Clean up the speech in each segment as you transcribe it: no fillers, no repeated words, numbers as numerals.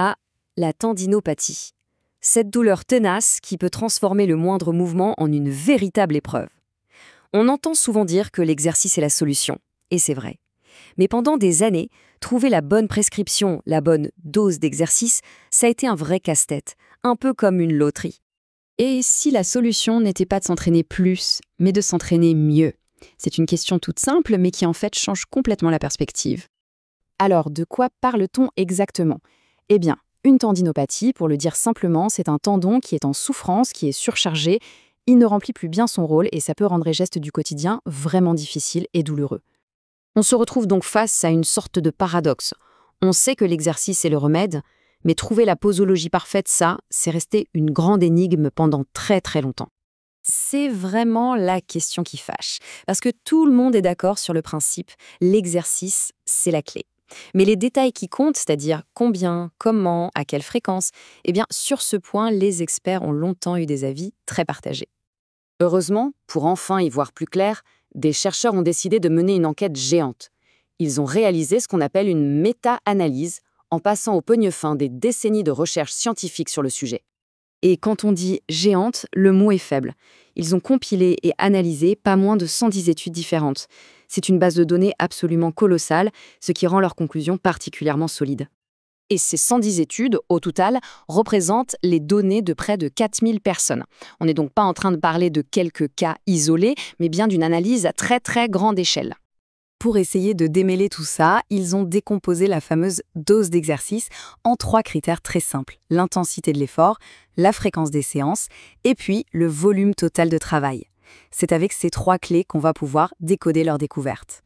Ah, la tendinopathie. Cette douleur tenace qui peut transformer le moindre mouvement en une véritable épreuve. On entend souvent dire que l'exercice est la solution, et c'est vrai. Mais pendant des années, trouver la bonne prescription, la bonne dose d'exercice, ça a été un vrai casse-tête, un peu comme une loterie. Et si la solution n'était pas de s'entraîner plus, mais de s'entraîner mieux? C'est une question toute simple, mais qui en fait change complètement la perspective. Alors, de quoi parle-t-on exactement? Eh bien, une tendinopathie, pour le dire simplement, c'est un tendon qui est en souffrance, qui est surchargé, il ne remplit plus bien son rôle et ça peut rendre les gestes du quotidien vraiment difficiles et douloureux. On se retrouve donc face à une sorte de paradoxe. On sait que l'exercice est le remède, mais trouver la posologie parfaite, ça, c'est resté une grande énigme pendant très très longtemps. C'est vraiment la question qui fâche, parce que tout le monde est d'accord sur le principe, l'exercice, c'est la clé. Mais les détails qui comptent, c'est-à-dire combien, comment, à quelle fréquence, eh bien, sur ce point, les experts ont longtemps eu des avis très partagés. Heureusement, pour enfin y voir plus clair, des chercheurs ont décidé de mener une enquête géante. Ils ont réalisé ce qu'on appelle une méta-analyse, en passant au peigne fin des décennies de recherches scientifiques sur le sujet. Et quand on dit géante, le mot est faible. Ils ont compilé et analysé pas moins de 110 études différentes. C'est une base de données absolument colossale, ce qui rend leurs conclusions particulièrement solides. Et ces 110 études, au total, représentent les données de près de 4000 personnes. On n'est donc pas en train de parler de quelques cas isolés, mais bien d'une analyse à très très grande échelle. Pour essayer de démêler tout ça, ils ont décomposé la fameuse dose d'exercice en 3 critères très simples: l'intensité de l'effort, la fréquence des séances et puis le volume total de travail. C'est avec ces 3 clés qu'on va pouvoir décoder leur découverte.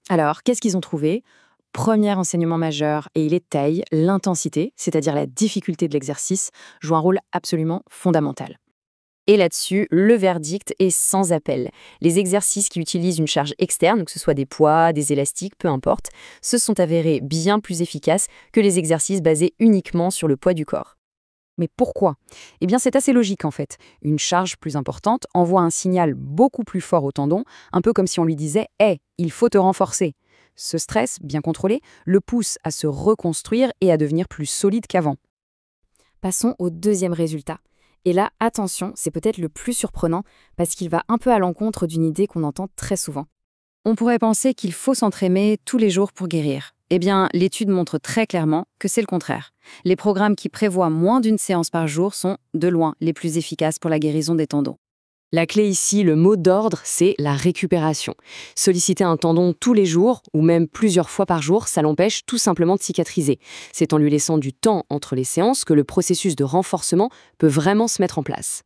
Alors, qu'est-ce qu'ils ont trouvé? Premier enseignement majeur, et il est taille, l'intensité, c'est-à-dire la difficulté de l'exercice, joue un rôle absolument fondamental. Et là-dessus, le verdict est sans appel. Les exercices qui utilisent une charge externe, que ce soit des poids, des élastiques, peu importe, se sont avérés bien plus efficaces que les exercices basés uniquement sur le poids du corps. Mais pourquoi? Eh bien, c'est assez logique en fait. Une charge plus importante envoie un signal beaucoup plus fort au tendon, un peu comme si on lui disait « Hey, il faut te renforcer ». Ce stress, bien contrôlé, le pousse à se reconstruire et à devenir plus solide qu'avant. Passons au deuxième résultat. Et là, attention, c'est peut-être le plus surprenant parce qu'il va un peu à l'encontre d'une idée qu'on entend très souvent. On pourrait penser qu'il faut s'entraîner tous les jours pour guérir. Eh bien, l'étude montre très clairement que c'est le contraire. Les programmes qui prévoient moins d'une séance par jour sont, de loin, les plus efficaces pour la guérison des tendons. La clé ici, le mot d'ordre, c'est la récupération. Solliciter un tendon tous les jours, ou même plusieurs fois par jour, ça l'empêche tout simplement de cicatriser. C'est en lui laissant du temps entre les séances que le processus de renforcement peut vraiment se mettre en place.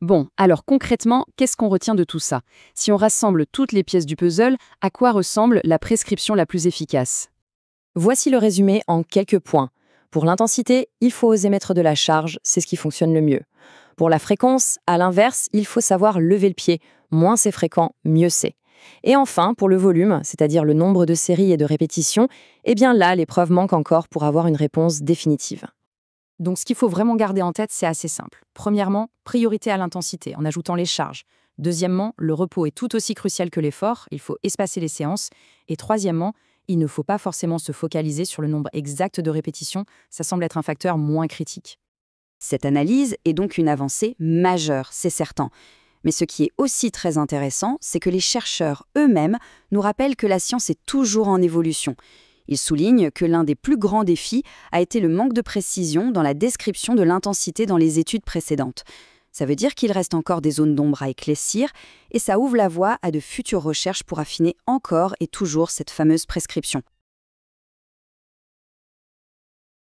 Bon, alors concrètement, qu'est-ce qu'on retient de tout ça? Si on rassemble toutes les pièces du puzzle, à quoi ressemble la prescription la plus efficace? Voici le résumé en quelques points. Pour l'intensité, il faut oser mettre de la charge, c'est ce qui fonctionne le mieux. Pour la fréquence, à l'inverse, il faut savoir lever le pied. Moins c'est fréquent, mieux c'est. Et enfin, pour le volume, c'est-à-dire le nombre de séries et de répétitions, eh bien là, les preuves manquent encore pour avoir une réponse définitive. Donc ce qu'il faut vraiment garder en tête, c'est assez simple. Premièrement, priorité à l'intensité, en ajoutant les charges. Deuxièmement, le repos est tout aussi crucial que l'effort, il faut espacer les séances. Et troisièmement, il ne faut pas forcément se focaliser sur le nombre exact de répétitions, ça semble être un facteur moins critique. Cette analyse est donc une avancée majeure, c'est certain. Mais ce qui est aussi très intéressant, c'est que les chercheurs eux-mêmes nous rappellent que la science est toujours en évolution. Ils soulignent que l'un des plus grands défis a été le manque de précision dans la description de l'intensité dans les études précédentes. Ça veut dire qu'il reste encore des zones d'ombre à éclaircir et ça ouvre la voie à de futures recherches pour affiner encore et toujours cette fameuse prescription.